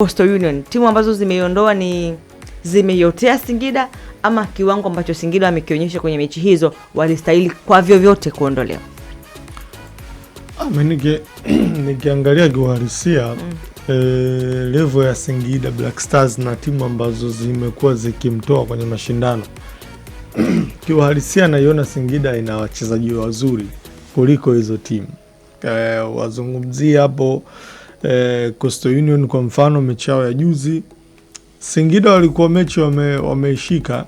Coastal Union, timu ambazo zimeiondoa ni zimeiotea Singida ama kiwango ambacho Singida wamekionyesha kwenye mechi hizo walistahili kwa vyovyote kuondolewa? Nikiangalia kiuhalisia level ya Singida Black Stars na timu ambazo zimekuwa zikimtoa kwenye mashindano kiuhalisia naiona Singida ina wachezaji wazuri kuliko hizo timu. Wazungumzia hapo Coastal Union kwa mfano, mechi yao ya juzi Singida walikuwa mechi wameishika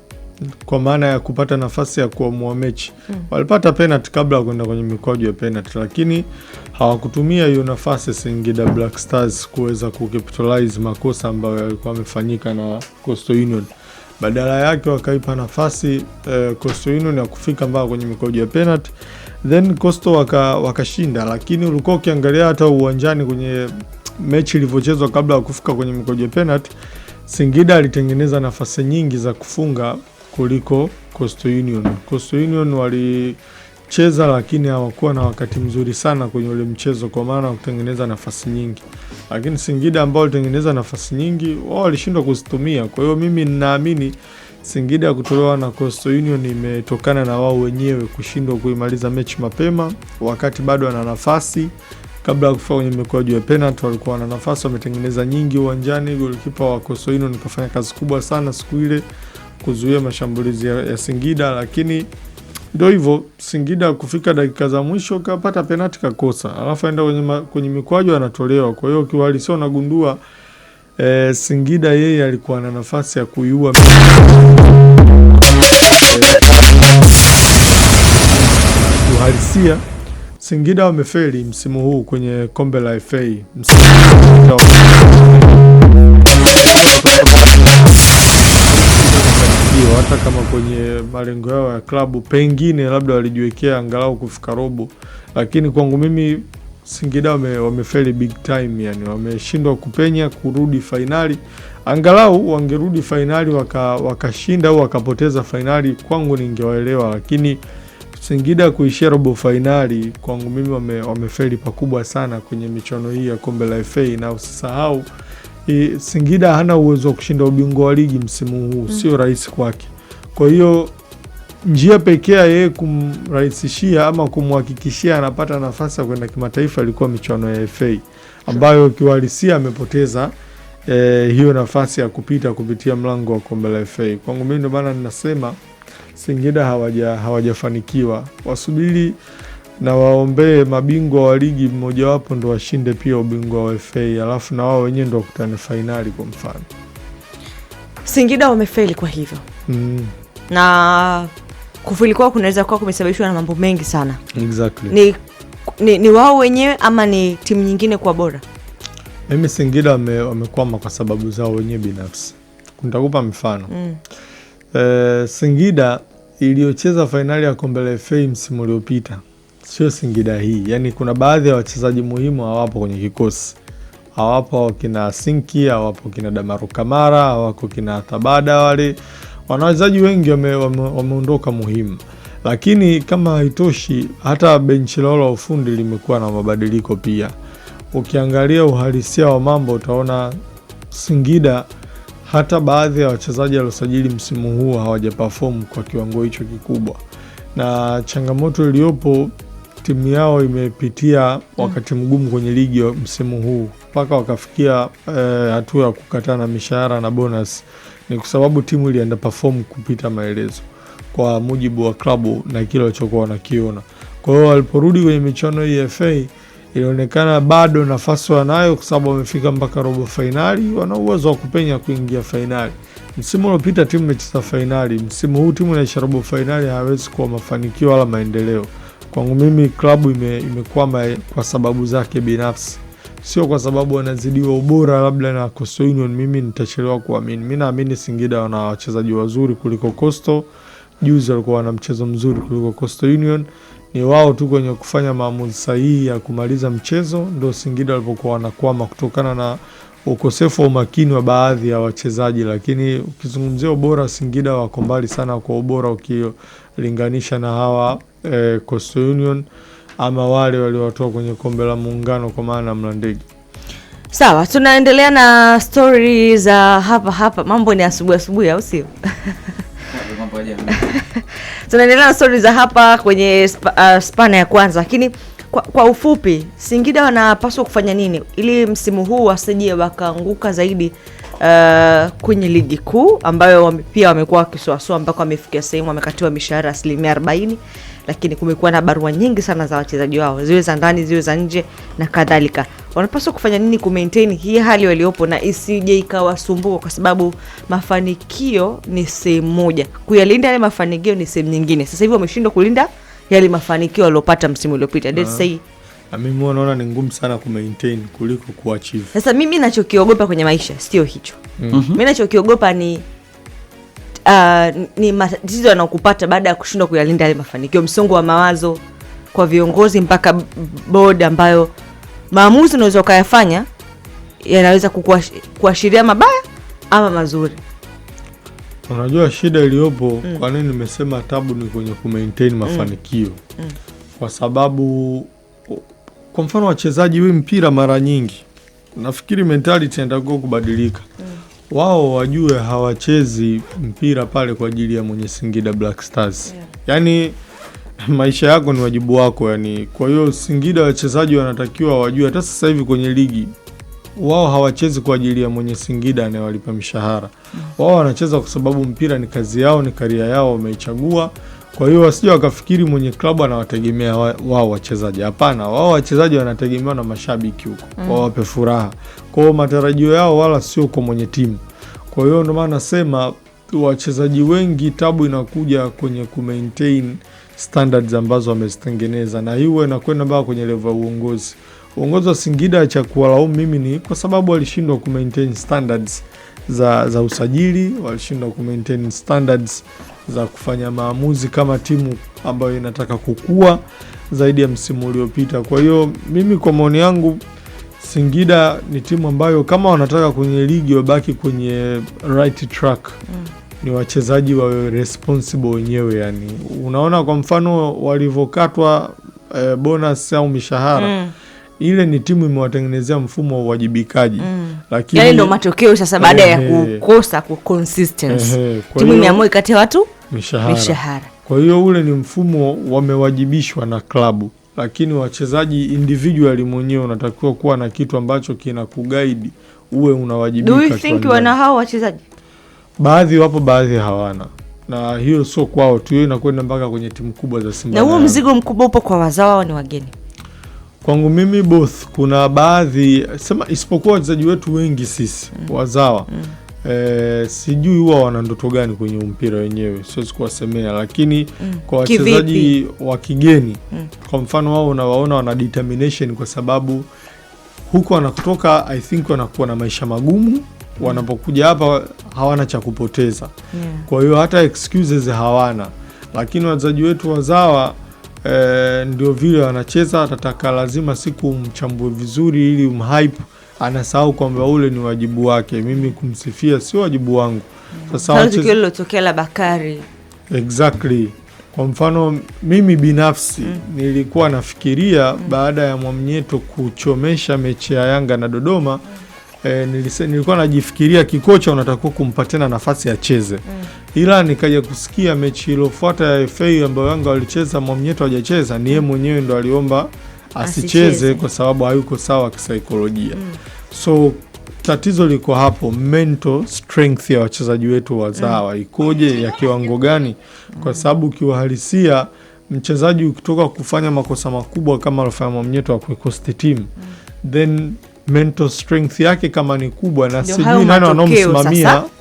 kwa maana ya kupata nafasi ya kuamua mechi. Walipata penalty kabla ya kwenda kwenye mikwaju ya penalty, lakini hawakutumia hiyo nafasi Singida Black Stars kuweza kucapitalize makosa ambayo yalikuwa yamefanyika na Coastal Union. Badala yake wakaipa nafasi Coastal Union ya kufika mpaka kwenye mikwaju ya penalty, then Coastal wakashinda. Lakini ulikuwa ukiangalia hata uwanjani kwenye mechi ilivyochezwa kabla ya kufika kwenye mikwaju ya penalty, Singida alitengeneza nafasi nyingi za kufunga kuliko Coastal Union. Coastal Union walicheza lakini hawakuwa na wakati mzuri sana kwenye ule mchezo kwa maana kutengeneza nafasi nyingi. Lakini Singida ambao walitengeneza nafasi nyingi, wao walishindwa kuzitumia. Kwa hiyo mimi ninaamini Singida kutolewa na Coastal Union imetokana na wao wenyewe kushindwa kuimaliza mechi mapema wakati bado wana nafasi. Kabla ya kufika kwenye mikwaju ya penalty walikuwa na nafasi, wametengeneza nyingi uwanjani. Golikipa wa Coastal Union kafanya kazi kubwa sana siku ile kuzuia mashambulizi ya Singida, lakini ndio hivyo, Singida kufika dakika za mwisho kapata penalty kakosa, alafu aenda kwenye mikwaju anatolewa. Kwa hiyo kiuhalisia unagundua Singida yeye alikuwa na nafasi ya kuiua kiuhalisia. Singida wamefeli msimu huu kwenye kombe la FA. Hata kama kwenye malengo yao ya klabu pengine labda walijiwekea angalau kufika robo, lakini kwangu mimi Singida wamefeli big time, yani wameshindwa kupenya kurudi fainali. Angalau wangerudi fainali wakashinda au wakapoteza fainali, kwangu ningewaelewa, lakini Singida kuishia robo fainali kwangu mimi wamefeli pakubwa sana kwenye michuano hii ya kombe la FA. Na usisahau Singida hana uwezo wa kushinda ubingwa wa ligi msimu huu, sio rahisi kwake. Kwa hiyo njia pekee yeye kumrahisishia ama kumhakikishia anapata nafasi ya kwenda kimataifa ilikuwa michuano ya FA, ambayo kiuhalisia amepoteza hiyo nafasi ya kupitia mlango wa kombe la FA. Kwangu mimi ndio maana ninasema Singida hawajafanikiwa. Wasubiri na waombee mabingwa wa ligi mmoja wapo ndo washinde pia ubingwa wa FA, alafu na wao wenyewe ndo wakutane fainali kwa mfano. Singida wamefeli kwa hivyo. Na kufeli kwao kunaweza kuwa kumesababishwa na mambo mengi sana. Exactly. Ni wao wenyewe ama ni timu nyingine kwa bora? Mimi Singida wamekwama kwa sababu zao wenyewe binafsi. Nitakupa mfano. Singida iliyocheza fainali ya kombe la FA msimu uliopita sio Singida hii. Yani kuna baadhi ya wachezaji muhimu hawapo kwenye kikosi. Hawapo kina Sinki, hawapo kina Damaru Kamara, hawako kina Tabada, wale wachezaji wengi wameondoka muhimu. Lakini kama haitoshi, hata benchi lao la ufundi limekuwa na mabadiliko pia. Ukiangalia uhalisia wa mambo utaona Singida hata baadhi ya wachezaji waliosajili msimu huu hawajaperform kwa kiwango hicho kikubwa. Na changamoto iliyopo, timu yao imepitia wakati mgumu kwenye ligi msimu huu mpaka wakafikia hatua ya kukatana mishahara na bonus. Ni kwa sababu timu ilienda perform kupita maelezo kwa mujibu wa klabu na kile walichokuwa wanakiona. Kwa hiyo waliporudi kwenye michuano ya FA ilionekana bado nafasi wanayo, kwa sababu wamefika mpaka robo fainali, wana uwezo wa kupenya kuingia fainali. Msimu uliopita timu imecheza fainali, msimu huu timu inaisha robo fainali, hawezi kuwa mafanikio wala maendeleo. Kwangu mimi klabu imekwama kwa sababu zake binafsi, sio kwa sababu wanazidiwa ubora labda na Coastal Union. Mimi nitachelewa kuamini. Mimi naamini Singida wana wachezaji wazuri kuliko Coastal. Juzi walikuwa wana mchezo mzuri kuliko Coastal Union. Ni wao tu kwenye kufanya maamuzi sahihi ya kumaliza mchezo ndio Singida walipokuwa wanakwama kutokana na ukosefu wa umakini wa baadhi ya wachezaji. Lakini ukizungumzia ubora, Singida wako mbali sana kwa ubora ukilinganisha na hawa Coastal Union ama wale waliowatoa kwenye kombe la Muungano kwa maana Mlandege. Sawa, tunaendelea na story za hapa. Mambo ni asubuhi au sio? Tunaendelea na story za hapa kwenye spana ya kwanza, lakini kwa ufupi, Singida wanapaswa kufanya nini ili msimu huu wasije wakaanguka zaidi kwenye ligi kuu ambayo pia wamekuwa wakisuasua mpaka wamefikia sehemu wamekatiwa mishahara 40%, lakini kumekuwa na barua nyingi sana za wachezaji wao, ziwe za ndani ziwe za nje na kadhalika. Wanapaswa kufanya nini ku maintain hii hali waliopo na isije ikawasumbua, kwa sababu mafanikio ni sehemu moja, kuyalinda yale mafanikio ni sehemu nyingine. Sasa hivi wameshindwa kulinda yale mafanikio waliopata msimu uliopita. Let's say mimi naona ni ngumu sana ku maintain kuliko kuachieve. Sasa mimi ninachokiogopa kwenye maisha sio hicho. Mimi ninachokiogopa ni matatizo yanayokupata baada ya kushindwa kuyalinda yale mafanikio, msongo wa mawazo kwa viongozi mpaka board, ambayo maamuzi unaweza kuyafanya yanaweza kuashiria mabaya ama mazuri. Unajua shida iliyopo, kwa nini nimesema tabu ni kwenye ku maintain mafanikio? Kwa sababu kwa mfano wachezaji wa mpira mara nyingi nafikiri mentality inatakiwa kubadilika. Wao wajue hawachezi mpira pale kwa ajili ya mwenye Singida Black Stars. Yaani maisha yako ni wajibu wako yani. Kwa hiyo Singida wachezaji wanatakiwa wajue hata sasa hivi kwenye ligi wao hawachezi kwa ajili ya mwenye Singida anayewalipa mishahara. Wao wanacheza kwa sababu mpira ni kazi yao, ni career yao wameichagua. Kwa hiyo wasije wakafikiri mwenye klabu anawategemea wao wachezaji. Hapana, wao wachezaji wanategemewa na mashabiki huko. Wao wape furaha. Kwa hiyo matarajio yao wala sio kwa mwenye timu. Kwa hiyo ndio maana nasema wachezaji wengi tabu inakuja kwenye ku maintain standards ambazo wamezitengeneza, na hiyo inakwenda mpaka kwenye level ya uongozi. Uongozi wa Singida cha kuwalaumu mimi ni kwa sababu walishindwa ku maintain standards za usajili, walishindwa ku maintain standards za kufanya maamuzi kama timu ambayo inataka kukua zaidi ya msimu uliopita. Kwa hiyo mimi kwa maoni yangu Singida ni timu ambayo kama wanataka kwenye ligi wabaki kwenye right track, ni wachezaji wawe responsible wenyewe yani. Unaona kwa mfano walivokatwa bonus au mishahara, ile ni timu imewatengenezea mfumo wa uwajibikaji. Lakini yale ndio matokeo sasa baada ya kukosa consistency. Timu imeamua ikate watu mishahara. Kwa hiyo ule ni mfumo wamewajibishwa na klabu, lakini wachezaji individually mwenyewe unatakiwa kuwa na kitu ambacho kina kuguide uwe unawajibika. Do you think wana hao wachezaji? Baadhi wapo, baadhi hawana. Na hiyo sio kwao tu, hiyo inakwenda mpaka kwenye timu kubwa za Simba. Na huo mzigo mkubwa upo kwa wazawa au ni wageni? Kwangu mimi both. Kuna baadhi sema isipokuwa wachezaji wetu wengi sisi wazawa. Sijui huwa wana ndoto gani kwenye mpira wenyewe, siwezi kuwasemea, lakini kwa wachezaji wa kigeni kwa mfano wao unawaona wana determination, kwa sababu huko wanakutoka I think wanakuwa na maisha magumu, wanapokuja hapa hawana cha kupoteza. Kwa hiyo hata excuses hawana. Lakini wachezaji wetu wazawa ndio vile wanacheza, atataka lazima siku mchambue vizuri ili umhype, anasahau kwamba ule ni wajibu wake. Mimi kumsifia sio wajibu wangu. Sasa tukio lilotokea la Bakari. Exactly. Kwa mfano mimi binafsi nilikuwa nafikiria baada ya Mwamnyeto kuchomesha mechi ya Yanga na Dodoma, nilikuwa najifikiria kikocha unatakiwa kumpatia nafasi acheze. Ila nikaja kusikia mechi iliyofuata ya FA ambayo Yanga walicheza, Mwamnyeto hajacheza, ni yeye mwenyewe ndo aliomba asicheze kwa sababu hayuko sawa kisaikolojia. So tatizo liko hapo, mental strength ya wachezaji wetu wazawa ikoje, ya kiwango gani? Kwa sababu kiuhalisia mchezaji ukitoka kufanya makosa makubwa kama alifanya Mwamnyeto akuikosti team, then mental strength yake kama ni kubwa, na sijui nani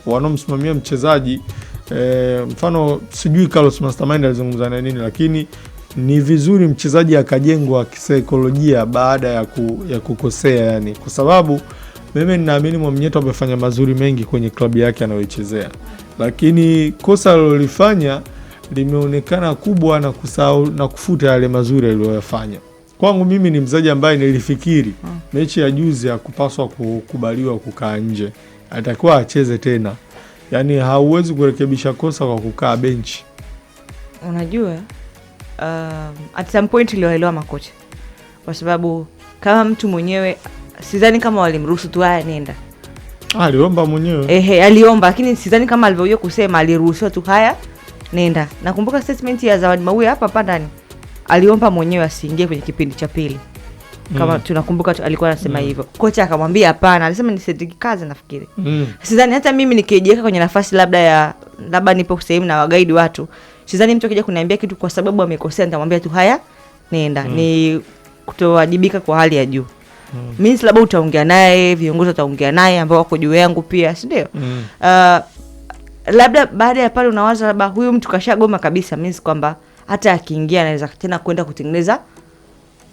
wanaomsimamia mchezaji. Mfano sijui Carlos Mastermind alizungumza na nini, lakini ni vizuri mchezaji akajengwa kisaikolojia baada ya kukosea yani, kwa sababu mimi ninaamini Mwamnyeto amefanya mazuri mengi kwenye klabu yake anayoichezea, lakini kosa alilofanya limeonekana kubwa na kusahau na kufuta yale mazuri aliyofanya. Kwangu mimi ni mchezaji ambaye nilifikiri mechi ya juzi hakupaswa kukubaliwa kukaa nje, atakuwa acheze tena. Yani hauwezi kurekebisha kosa kwa kukaa benchi. Unajua at some point iliwaelewa makocha, kwa sababu kama mtu mwenyewe sidhani kama walimruhusu tu haya nenda. Aliomba mwenyewe. Aliomba, lakini sidhani kama alivyokuja kusema aliruhusiwa tu haya nenda. Nakumbuka statement ya Zawadi Mauya hapa ndani. Aliomba mwenyewe asiingie kwenye kipindi cha pili. Kama tunakumbuka alikuwa anasema hivyo. Kocha akamwambia hapana, alisema ni Cedric Kaze nafikiri. Sidhani hata mimi nikijiweka kwenye nafasi labda nipo sehemu na wagaidi watu. Sidhani mtu akija kuniambia kitu kwa sababu amekosea nitamwambia tu haya nenda. Ni kutowajibika kwa hali ya juu. Means labda utaongea naye, viongozi wataongea naye ambao wako juu yangu pia, si ndio? Labda baada ya pale unawaza labda huyu mtu kashagoma kabisa, means kwamba hata akiingia anaweza tena kwenda kutengeneza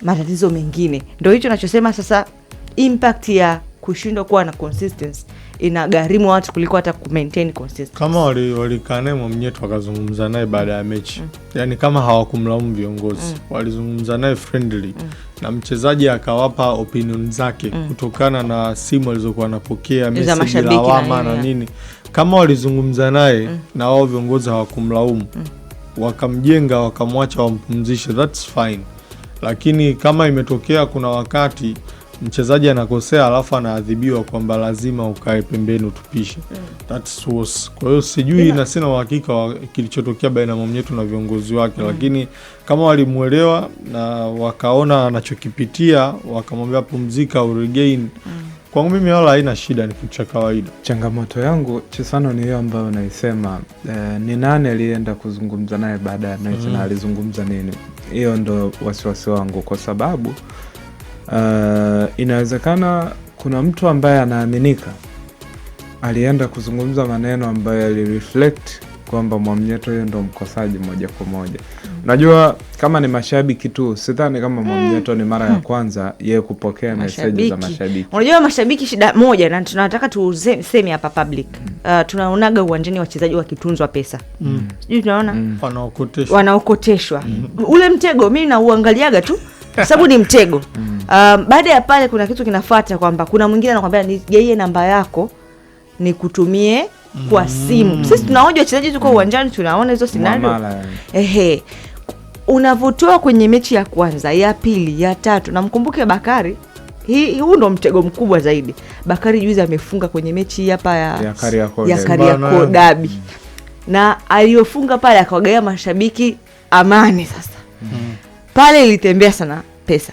matatizo mengine. Ndio hicho ninachosema sasa, impact ya kushindwa kuwa na consistency inagharimu watu kuliko hata ku maintain consistency. Kama walikaa naye Mwamnyeto wakazungumza naye baada ya mechi. Yaani kama hawakumlaumu viongozi, walizungumza naye friendly na mchezaji akawapa opinion zake kutokana na simu alizokuwa anapokea, message lawama na nini. Kama walizungumza naye na wao viongozi hawakumlaumu, wakamjenga, wakamwacha wampumzishe, that's fine. Lakini kama imetokea kuna wakati mchezaji anakosea alafu anaadhibiwa kwamba lazima ukae pembeni utupishe, that's worse. Kwa hiyo sijui na sina uhakika kilichotokea baina ya Mwamnyeto na viongozi wake, lakini kama walimuelewa na wakaona anachokipitia wakamwambia pumzika au regain, kwangu mimi wala haina shida, ni kitu cha kawaida. Changamoto yangu Chisano ni hiyo ambayo naisema, ni nani alienda kuzungumza naye baada ya mechi na alizungumza nini? Hiyo ndo wasiwasi wangu, kwa sababu inawezekana kuna mtu ambaye anaaminika alienda kuzungumza maneno ambayo yalireflect kwamba Mwamnyeto yeye ndo mkosaji moja kwa moja. Unajua kama ni mashabiki tu, sidhani kama Mwamnyeto ni mara ya kwanza yeye kupokea message za mashabiki. Unajua mashabiki shida moja, na tunataka tuseme hapa public. Tunaonaga uwanjani wachezaji wakitunzwa pesa. Sijui tunaona wanaokoteshwa. Ule mtego mimi nauangaliaga tu sababu ni mtego. Baada ya pale kuna kitu kinafuata kwamba kuna mwingine anakuambia yeye namba yako ni kutumie kwa simu. Sisi tunaoje wachezaji tuko uwanjani tunaona hizo scenario. Unavotoa kwenye mechi ya kwanza, ya pili, ya tatu, na mkumbuke Bakari, huu ndo mtego mkubwa zaidi. Bakari juzi amefunga kwenye mechi hapa ya Kariakoo Derby. Na aliyofunga pale akawagaia mashabiki amani sasa. Pale ilitembea sana pesa.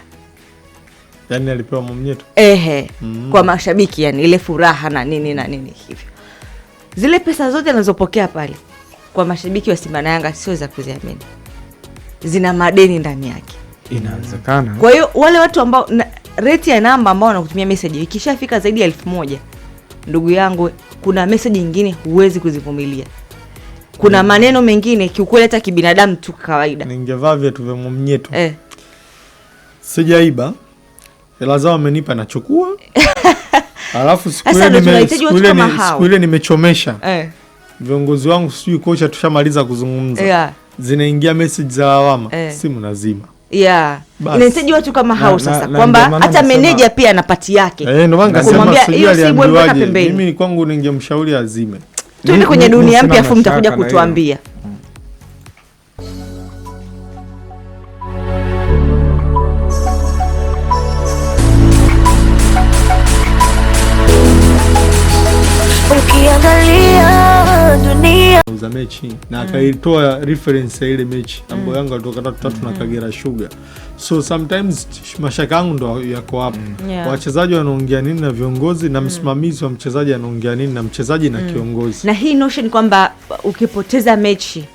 Yaani alipewa Mwamnyeto. Kwa mashabiki, yani ile furaha na nini na nini hivyo. Zile pesa zote anazopokea pale kwa mashabiki wa Simba na Yanga sio za kuziamini. Zina madeni ndani yake. Inawezekana. Kwa hiyo wale watu ambao rate ya namba ambao wanakutumia message ikishafika zaidi ya 1000, ndugu yangu, kuna message nyingine huwezi kuzivumilia. Kuna maneno mengine kiukweli hata kibinadamu tu kawaida. Ningevaa viatu vya Mwamnyeto. Sijaiba. Hela zao amenipa nachukua. Alafu siku ile nimechomesha. Viongozi wangu sijui kocha tushamaliza kuzungumza. Zinaingia message za lawama. Simu nazima. Inahitaji watu kama hao sasa, kwamba hata manager pia ana pati yake. Ndio maana nasema hiyo si mweka pembeni. Mimi kwangu ningemshauri azime. Tuende kwenye dunia mpya afu mtakuja kutuambia. Ukiangalia dunia za mechi na akaitoa reference ya ile mechi ambayo Yanga alitoka 3-3 na Kagera Sugar. So sometimes mashaka yangu ndo yako hapo. Wachezaji wanaongea nini na viongozi, na msimamizi wa mchezaji anaongea nini na mchezaji na kiongozi. Na hii notion kwamba ukipoteza mechi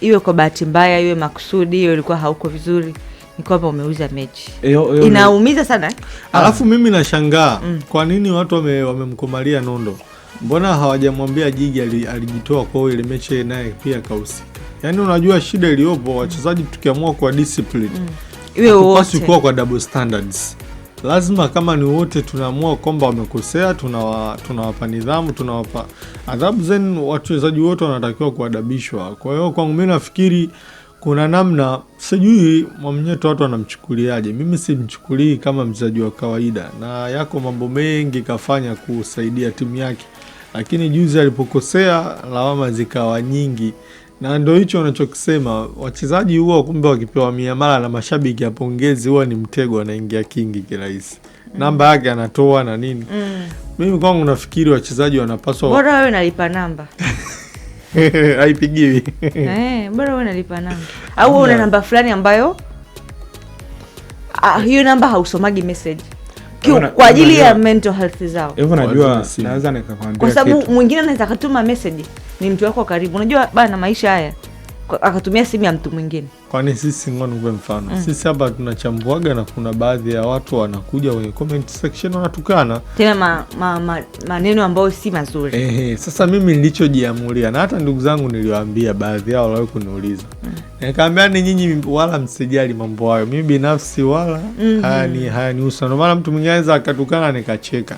iwe kwa bahati mbaya iwe makusudi, hiyo ilikuwa hauko vizuri, ni kwamba umeuza mechi. Inaumiza sana. Alafu mimi nashangaa kwa nini watu wamemkomalia Nondo. Mbona hawajamwambia Jigi alijitoa kwa ile mechi naye pia kahusika. Yaani unajua shida iliyopo, wachezaji tukiamua kwa discipline iwe wote kuwa kwa double standards. Lazima kama ni wote tunaamua kwamba wamekosea, tunawapa nidhamu, tunawapa adhabu, then wachezaji wote wanatakiwa kuadabishwa. Kwa hiyo kwangu mimi nafikiri kuna namna, sijui Mwamnyeto watu wanamchukuliaje. Mimi simchukulii kama mchezaji wa kawaida, na yako mambo mengi kafanya kusaidia timu yake, lakini juzi alipokosea lawama zikawa nyingi Na ndio hicho unachokisema, wachezaji huwa kumbe wakipewa miamala na mashabiki ya pongezi huwa ni mtego, anaingia kingi kirahisi. Namba yake anatoa na nini. Mimi kwangu nafikiri wachezaji wanapaswa bora wewe nalipa namba. haipigiwi. Bora wewe nalipa namba. Au una namba fulani ambayo hiyo namba hausomagi message. Kwa ajili ya mental health zao. Hivyo najua naweza nikakwambia kwa sababu mwingine anaweza kutuma message ni mtu wako karibu. Unajua bana maisha haya akatumia simu ya mtu mwingine. Kwani sisi ngono mfano. Sisi hapa tunachambuaga na kuna baadhi ya watu wanakuja kwenye comment section wanatukana. Tena maneno ambayo si mazuri. Sasa mimi nilichojiamulia na hata ndugu zangu niliwaambia, baadhi yao wao kuniuliza. Nikamwambia ni nyinyi wala msijali mambo hayo. Mimi binafsi wala hayanihusu. Ndio maana mtu mwingine anaweza akatukana nikacheka.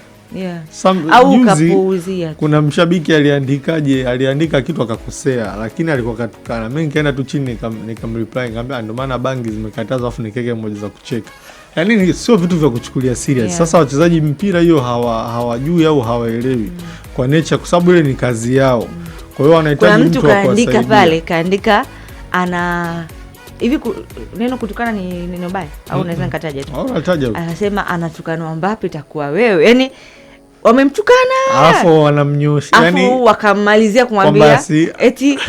Au kapuuzia. Kuna mshabiki aliandika kitu akakosea, lakini alikuwa katukana. Mimi nikaenda tu chini nikamreply nikamwambia ndio maana bangi zimekatazwa, afu nikeke moja za kucheka. Yaani sio vitu vya kuchukulia serious. Sasa wachezaji mpira hiyo hawajui au hawaelewi kwa nature, kwa sababu ile ni kazi yao. Kwa hiyo wanahitaji mtu wa kuwasaidia. Kaandika pale, kaandika ana hivi neno kutukana ni neno baya au unaweza nikataja tu. Anasema anatukana Mbappe itakuwa wewe. Yaani wamemtukana alafu wanamnyosha, yani wakamalizia kumwambia eti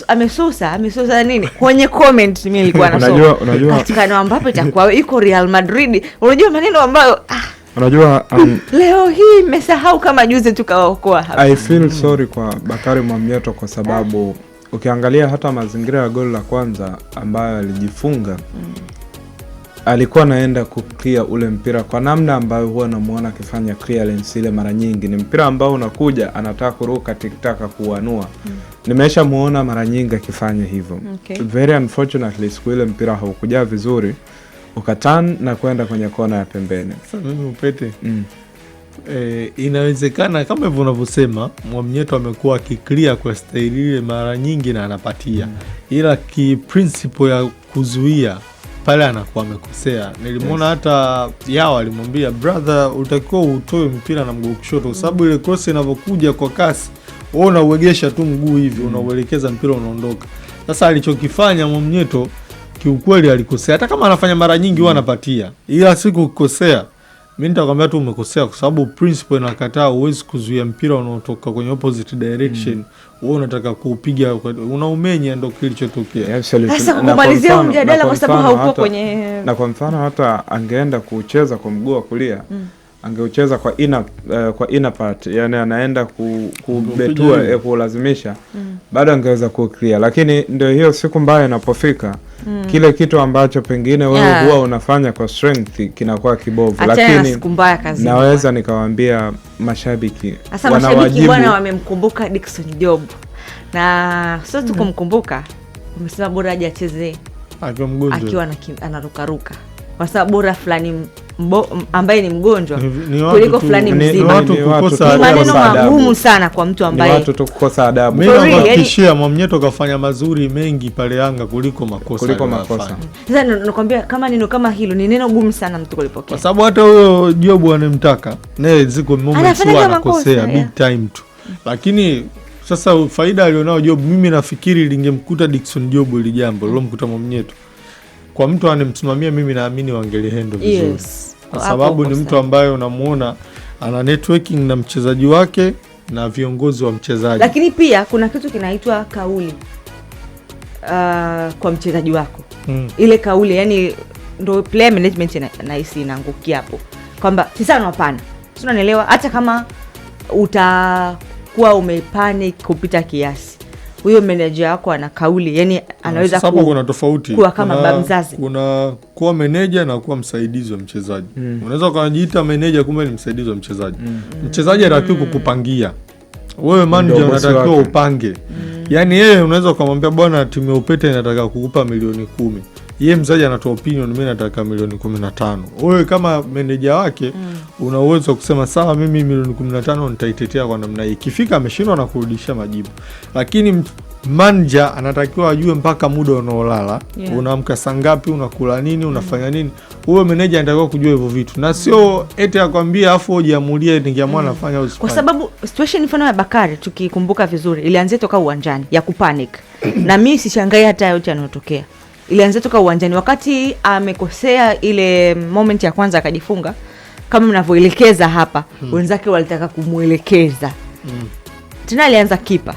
amesosa nini kwenye comment. Mimi nilikuwa nasoma unajua atukana Mbappe itakuwa iko Real Madrid. Unajua maneno ambayo unajua leo hii nimesahau kama juzi tukaokoa hapa. I feel sorry kwa Bakari Mwamnyeto kwa sababu ukiangalia hata mazingira ya goli la kwanza ambayo alijifunga alikuwa naenda kuclear ule mpira kwa namna ambayo huwa namuona akifanya clearance ile mara nyingi. Ni mpira ambao unakuja anataka kuruka tikitaka kuanua. Nimesha muona mara nyingi akifanya hivyo. Very unfortunately siku ile mpira haukuja vizuri, ukatan na kwenda kwenye kona ya pembeni. Sasa mimi upete inawezekana kama hivyo unavyosema, Mwamnyeto amekuwa akiclear kwa staili ile mara nyingi na anapatia. Ila ki principle ya kuzuia pale anakuwa amekosea. Nilimuona hata yao alimwambia brother, utakiwa utoe mpira na mguu kushoto kwa sababu ile cross inavyokuja kwa kasi wewe unauegesha tu mguu hivi, unauelekeza mpira unaondoka. Sasa alichokifanya Mwamnyeto kiukweli alikosea. Hata kama anafanya mara nyingi huwa anapatia. Ila siku kukosea mimi nitakwambia tu umekosea kwa sababu principle inakataa. Uwezi kuzuia mpira unaotoka kwenye opposite direction. Wewe unataka kuupiga, unaumenya, ndio kilichotokea. Sasa kumalizia mjadala kwa sababu hauko kwenye, na kwa mfano hata angeenda kucheza kwa mguu wa kulia angeucheza kwa inner part, yani anaenda kubetua kulazimisha bado angeweza kuclear. Lakini ndio hiyo siku mbaya inapofika kile kitu ambacho pengine wewe huwa unafanya kwa strength kinakuwa kibovu. Lakini naweza nikawaambia mashabiki bwana wamemkumbuka Dickson Job, na sio tu kumkumbuka, umesema bora aje acheze akiwa anarukaruka kwa sababu bora fulani ambaye ni mgonjwa kuliko fulani mzima. Ni maneno magumu sana kwa mtu ambaye ni watu tu kukosa adabu. Mimi nakuhakikishia Mwamnyeto kafanya mazuri mengi pale Yanga kuliko makosa. Sasa nakwambia kama neno kama hilo ni neno gumu sana mtu kulipokea. Kwa sababu hata huyo Job anemtaka naye ziko moments anakosea big time tu. Lakini sasa faida alionao Job, mimi nafikiri lingemkuta Dickson Job ile jambo lilomkuta Mwamnyeto. Kwa mtu anemsimamia mimi naamini wangelihendo vizuri. Kwa sababu ni mtu ambaye unamuona ana networking na mchezaji wake na viongozi wa mchezaji. Lakini pia kuna kitu kinaitwa kauli kwa mchezaji wako. Ile kauli yani ndio player management na hisi inaangukia hapo. Kwamba si sana hapana. Tunanielewa hata kama utakuwa umepanic kupita kiasi. Huyo manager wako ana kauli, yani anaweza kuna tofauti kuwa kama baba mzazi. Kuna kuwa manager na kuwa msaidizi wa mchezaji. Unaweza kujiita manager kumbe ni msaidizi wa mchezaji. Mchezaji anatakiwa kukupangia. Wewe manager unatakiwa upange. Yani yeye unaweza kumwambia bwana timu ya Upete inataka kukupa milioni 10. yeye mzaji anatoa opinion, mimi nataka milioni 15. Wewe kama meneja wake una uwezo wa kusema sawa, mimi milioni 15 nitaitetea kwa namna hii. Ikifika ameshindwa na kurudisha majibu. Lakini manager anatakiwa ajue mpaka muda unaolala, unaamka saa ngapi, unakula nini, unafanya nini. Wewe meneja anatakiwa kujua hivyo vitu. Na sio eti akwambia afu ujiamulie ningeamua nafanya usifanye. Kwa sababu situation mfano ya Bakari tukikumbuka vizuri ilianzia toka uwanjani ya kupanic. Na mimi sishangai hata yote yanayotokea. Ilianzia toka uwanjani wakati amekosea ile moment ya kwanza akajifunga kama mnavyoelekeza hapa. Wenzake walitaka kumuelekeza. Tena alianza kipa.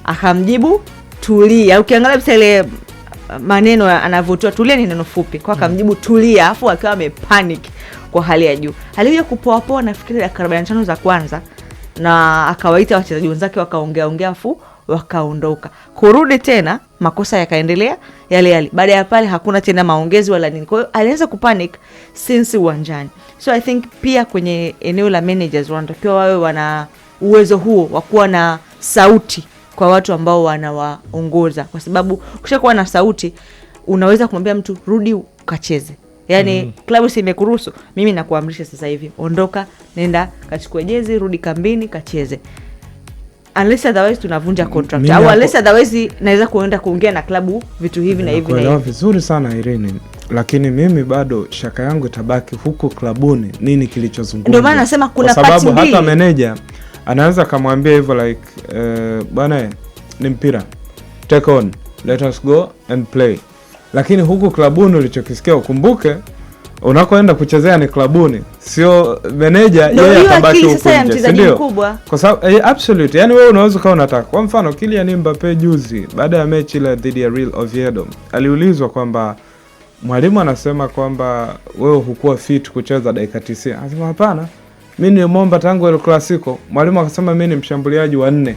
Akamjibu tulia. Ukiangalia bisa ile maneno anavyotoa tulia ni neno fupi. Kwa akamjibu tulia afu akiwa amepanic kwa hali ya juu. Alikuja kupoa nafikiri dakika 45 za kwanza na akawaita wachezaji wenzake wakaongea afu wakaondoka. Kurudi tena makosa yakaendelea yale. Baada ya pale hakuna tena maongezi wala nini. Kwa hiyo alianza kupanic since uwanjani. So I think pia kwenye eneo la managers wanatakiwa wawe wana uwezo huo wa kuwa na sauti kwa watu ambao wanawaongoza, kwa sababu ukishakuwa na sauti unaweza kumwambia mtu rudi ukacheze. Yaani klabu si imekuruhusu, mimi nakuamrisha sasa hivi ondoka, nenda kachukue jezi, rudi kambini kacheze. Unless otherwise tunavunja contract. Au unless otherwise naweza kuenda kuongea na klabu vitu hivi na hivi na hivi. Vizuri sana Irene. Lakini mimi bado shaka yangu itabaki huko klabuni nini kilichozungumzwa. Ndio maana nasema kuna part mbili. Kwa sababu hata manager anaweza kumwambia hivyo like bwana ni mpira. Take on. Let us go and play. Lakini huko klabuni ulichokisikia ukumbuke unakoenda kuchezea ni klabuni, sio manager yeye atabaki huko nje, ndio? Kwa sababu absolutely, yani wewe unaweza kuwa unataka. Kwa mfano Kylian Mbappe juzi baada ya mechi ile dhidi ya Real Oviedo aliulizwa kwamba mwalimu anasema kwamba wewe hukuwa fit kucheza dakika 90. Anasema hapana, mimi nimeomba tangu El Clasico. Mwalimu akasema mimi ni mshambuliaji wa 4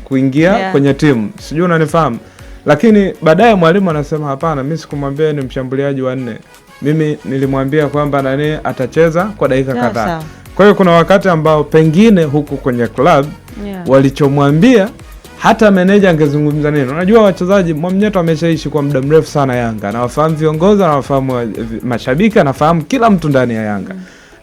kuingia kwenye timu. Sijui unanifahamu. Lakini baadaye mwalimu anasema hapana, mimi sikumwambia ni mshambuliaji wa 4. Mimi nilimwambia kwamba nani atacheza kwa dakika kadhaa. Kwa hiyo kuna wakati ambao pengine huku kwenye club walichomwambia hata meneja angezungumza nini. Unajua wachezaji Mwamnyeto ameshaishi kwa muda mrefu sana Yanga. Anawafahamu viongozi, anawafahamu mashabiki, anafahamu kila mtu ndani ya Yanga.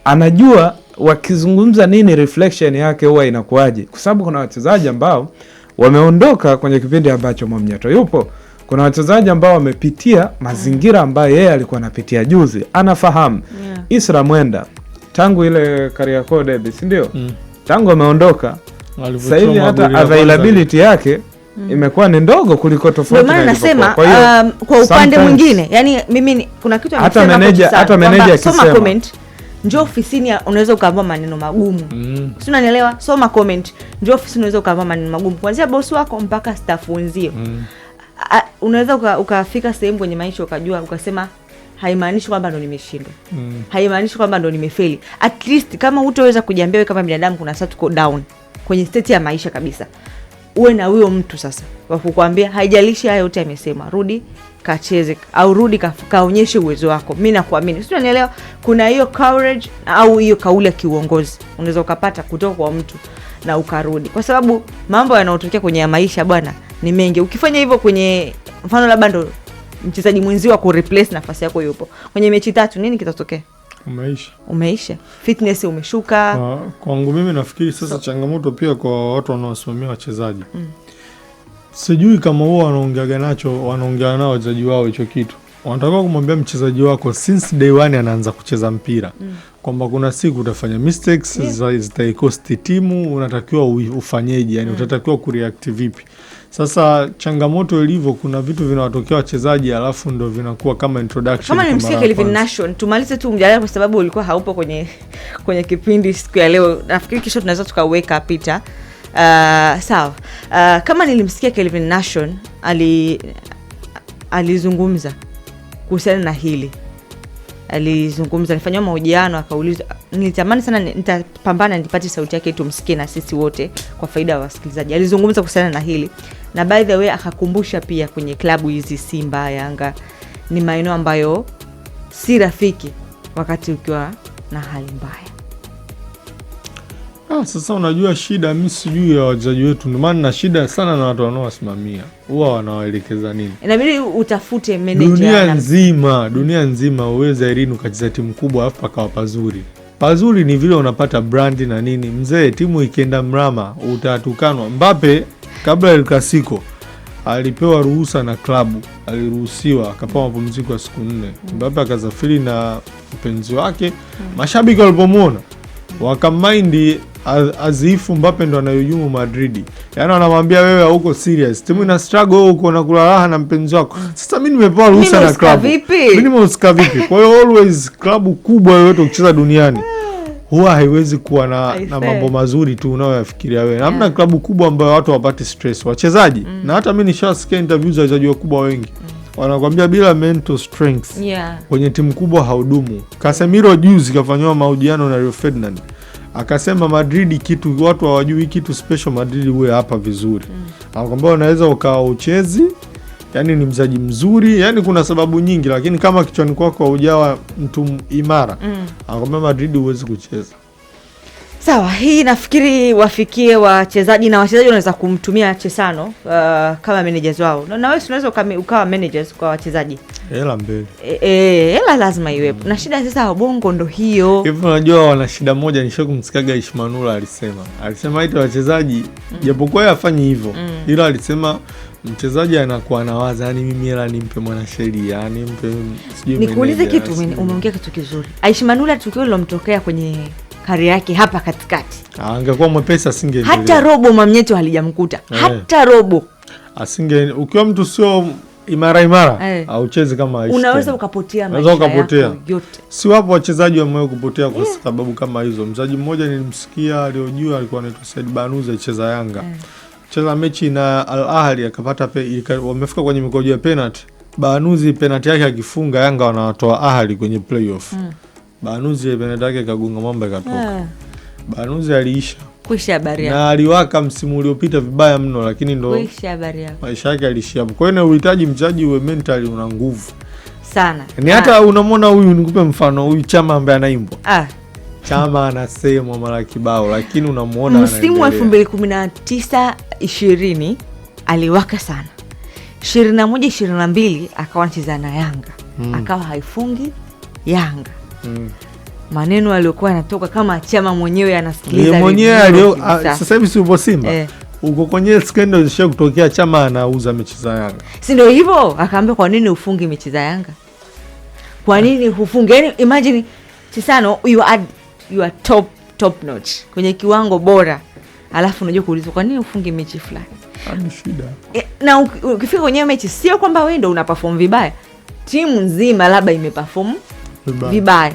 Anajua wakizungumza nini reflection yake huwa inakuaje. Kwa sababu kuna wachezaji ambao wameondoka kwenye kipindi ambacho Mwamnyeto yupo. Kuna wachezaji ambao wamepitia mazingira ambayo yeye alikuwa anapitia juzi. Anafahamu. Isra Mwenda tangu ile Kariakoo derby, si ndio? Tangu ameondoka sasa hivi hata availability yake imekuwa ni ndogo kuliko tofauti na ilivyokuwa. Nasema kwa upande mwingine, yani mimi kuna kitu hata manager akisema comment, njoo ofisini unaweza ukaamua maneno magumu. Si unanielewa? Soma comment, njoo ofisini unaweza ukaamua maneno magumu kuanzia boss wako mpaka staff wenzio. Unaweza ukafika sehemu kwenye maisha ukajua ukasema haimaanishi kwamba ndo nimeshindwa. Haimaanishi kwamba ndo nimefeli. At least kama hutaweza kujiambia wewe kama binadamu kuna saa tuko down kwenye state ya maisha kabisa, uwe na huyo mtu sasa wa kukuambia haijalishi haya yote amesema, rudi kacheze au rudi kaonyeshe uwezo wako. Mimi nakuamini. Sio, unanielewa? Kuna hiyo courage au hiyo kauli ya kiuongozi unaweza ukapata kutoka kwa mtu na ukarudi, kwa sababu mambo yanayotokea kwenye maisha bwana ni mengi. Ukifanya hivyo kwenye mfano labda ndo mchezaji mwenzio ku replace nafasi yako yupo kwenye mechi 3, nini kitatokea? Umeisha. Fitness umeshuka. Kwangu mimi nafikiri sasa changamoto pia kwa watu wanaosimamia wachezaji. Sijui kama huwa wanaongea nao wachezaji wao hicho kitu. Wanataka kumwambia mchezaji wako since day 1 anaanza kucheza mpira kwamba kuna siku utafanya mistakes zitaikosti timu, unatakiwa ufanyeje, yani utatakiwa kureact vipi. Sasa changamoto ilivyo, kuna vitu vinawatokea wachezaji alafu ndo vinakuwa kama introduction. Kama nimsikia Kelvin Nation, tumalize tu mjadala kwa sababu ulikuwa haupo kwenye kipindi siku ya leo. Nafikiri kesho tunaweza tukaweka pita. Sawa. Kama nilimsikia Kelvin Nation alizungumza kuhusiana na hili. Alifanywa mahojiano akaulizwa, nilitamani sana nitapambana nipate sauti yake tumsikie na sisi wote kwa faida ya wasikilizaji. Alizungumza kuhusiana na hili. Na by the way akakumbusha pia kwenye klabu hizi Simba, Yanga ni maeneo ambayo si rafiki wakati ukiwa na hali mbaya. Sasa unajua shida, mimi sijui ya wachezaji wetu, ndio maana na shida sana na watu wanaowasimamia, huwa wanawaelekeza nini. Inabidi utafute manager dunia nzima uweze Irene ukacheza timu kubwa afu pakawa pazuri ni vile unapata brandi na nini. Mzee, timu ikienda mrama utatukanwa. Mbappe kabla El Clasico alipewa ruhusa na klabu, aliruhusiwa akapewa mapumziko ya siku 4. Mbappe akasafiri na mpenzi wake. Mashabiki walipomwona wakamaindi azifu Mbappe ndo anayojumu Madrid. Yaani wanamwambia wewe hauko serious. Timu ina struggle huko, unakula raha na mpenzi wako. Sasa mimi nimepewa ruhusa na klabu. Mimi nimeuska vipi? Kwa hiyo always klabu kubwa yoyote ukicheza duniani huwa haiwezi kuwa na mambo mazuri tu unayoyafikiria wewe. Hamna klabu kubwa ambayo watu hawapati stress wachezaji. Na hata mimi nishasikia interviews za wachezaji wakubwa wengi. Wanakuambia bila mental strength kwenye timu kubwa haudumu. Casemiro juzi kafanywa mahojiano na Rio Ferdinand. Akasema Madrid kitu watu hawajui kitu special Madrid uwe hapa vizuri. Anakuambia unaweza ukawa uchezi, yani ni mchezaji mzuri, yani kuna sababu nyingi, lakini kama kichwani kwako hujawa mtu imara, anakuambia Madrid huwezi kucheza. Sawa, hii nafikiri wafikie wachezaji, na wachezaji wanaweza kumtumia Chesano kama managers wao. Na wewe unaweza ukawa managers kwa wachezaji. Hela mbele. Hela lazima iwepo. Na shida sasa wabongo ndo hiyo. Hivi unajua wana shida moja, nishakumsikiaga Ishmanula alisema ita wachezaji japokuwa yafanyi hivyo. Ila alisema mchezaji anakuwa anawaza, yani mimi hela nimpe mwanasheria, yani nimpe sijui. Nikuulize kitu, umeongea kitu kizuri. Ishmanula tukio lilomtokea kwenye kari yake hapa katikati. Angekuwa mwepesi asingeendelea. Hata robo Mwamnyeto halijamkuta. Hata robo. Ukiwa mtu sio imara aucheze kama Aisha. Unaweza ukapotea maisha yako yote. Si wapo wachezaji wameweza kupotea kwa sababu kama hizo. Mchezaji mmoja nilimsikia aliojua alikuwa anaitwa Said Banuza cheza Yanga. Cheza mechi na Al Ahly akapata wamefika kwenye mikojo ya penalty. Banuzi penalty yake akifunga Yanga wanatoa Ahly kwenye playoff. Banuzi penalty yake kagonga mwamba ikatoka. Banuzi aliisha. Kuisha habari yako. Na aliwaka msimu uliopita vibaya mno, lakini ndo kuisha habari yako. Maisha yake alishia hapo. Kwa hiyo unahitaji mchezaji uwe mentally una nguvu sana. Ni hata unamwona huyu, nikupe mfano huyu Chama ambaye anaimbwa. Chama anasemwa mara kibao, lakini unamuona msimu wa 2019-20 aliwaka sana. 21-22 akawa anacheza na Yanga. Akawa haifungi Yanga. Maneno aliyokuwa yanatoka kama Chama mwenyewe anasikiliza mwenyewe. Sasa hivi si upo Simba. Uko kwenye scandal zisha kutokea, Chama anauza mechi za Yanga. Si ndio hivyo? Akaambia kwa nini ufungi mechi za Yanga? Kwa nini hufungi? Yani imagine Chesano, you are top notch kwenye kiwango bora, alafu unajua kuulizwa kwa nini ufungi mechi fulani. Ni shida. Na ukifika kwenye mechi sio kwamba wewe ndio una perform vibaya, timu nzima labda imeperform vibaya.